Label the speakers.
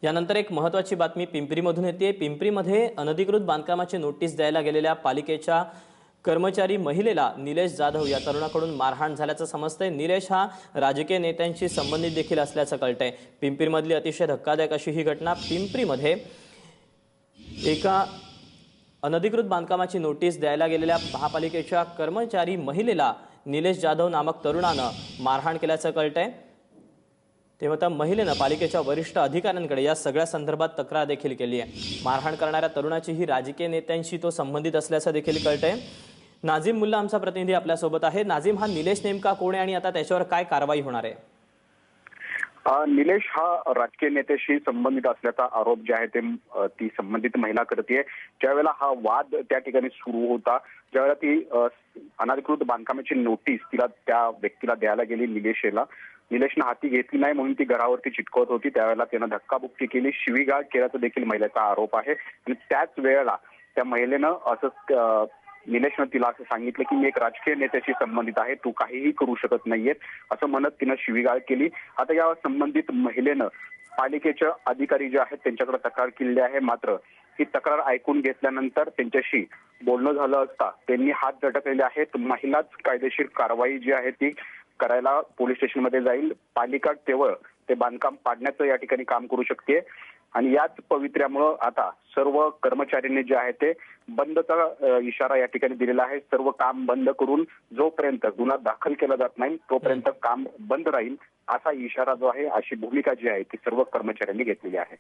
Speaker 1: यानंतर एक महत्त्वाची बातमी पिंपरीमधून येते। पिंपरीमध्ये अनधिकृत बांधकामाची नोटीस द्यायला गेलेल्या पालिकेच्या कर्मचारी महिलेला निलेश जाधव या तरुणाकडून मारहाण झाल्याचं समजतंय। निलेश हा राजकीय नेत्यांशी संबंधित देखील असल्याचं कळतंय। पिंपरीमधली अतिशय धक्कादायक अशी ही घटना। पिंपरीमध्ये एका अनधिकृत बांधकामाची नोटीस द्यायला गेलेल्या महापालिकेच्या कर्मचारी महिलेला निलेश जाधव नामक तरुणानं मारहाण केल्याचं कळतंय। तेव्हा महिलेनं पालिकेच्या वरिष्ठ अधिकाऱ्यांकडे या सगळ्या संदर्भात तक्रार देखील केली आहे। मारहाण करणाऱ्या तरुणाचीही राजकीय नेत्यांशी तो संबंधित असल्याचं देखील कळतंय। नाझीम मुल्ला आमचा प्रतिनिधी आपल्यासोबत आहे। नाझीम, हा निलेश नेमका कोण आहे आणि आता त्याच्यावर काय कारवाई होणार आहे?
Speaker 2: निलेश हा राजकीय नेत्याशी संबंधित असल्याचा आरोप जे आहे ते ती संबंधित महिला करते। ज्यावेळेला हा वाद त्या ठिकाणी सुरू होता, ज्यावेळेला ती अनधिकृत बांधकामाची नोटीस तिला त्या व्यक्तीला द्यायला गेली निलेशनं हाती घेतली नाही म्हणून ती घरावरती चिटकवत होती। त्यावेळेला त्यानं धक्काबुक्की केली, शिवीगाळ केल्याचा देखील महिलेचा आरोप आहे। आणि त्याच वेळेला त्या महिलेनं असं निलेशनं तिला असं सांगितलं की मी एक राजकीय नेत्याशी संबंधित आहे, तू काहीही करू शकत नाहीयेस असं म्हणत तिनं शिवीगाळ केली। आता या संबंधित महिलेनं पालिकेचे अधिकारी जे आहेत त्यांच्याकडे तक्रार केली आहे। मात्र ही तक्रार ऐकून घेतल्यानंतर त्यांच्याशी बोलणं झालं असता त्यांनी हात झटकलेले आहेत। महिलाच कायदेशीर कारवाई जी आहे ती करायला पोलीस स्टेशनमध्ये जाईल। पालिका केवळ ते बांधकाम पाडण्याचं या ठिकाणी काम करू शकते। आणि याच पवित्र्यामुळे आता सर्व कर्मचाऱ्यांनी जे आहे ते बंदचा इशारा या ठिकाणी दिलेला आहे। सर्व काम बंद करून जोपर्यंत गुन्हा दाखल केला जात नाही तोपर्यंत काम बंद राहील असा इशारा जो आहे, अशी भूमिका जी आहे ती सर्व कर्मचाऱ्यांनी घेतलेली आहे।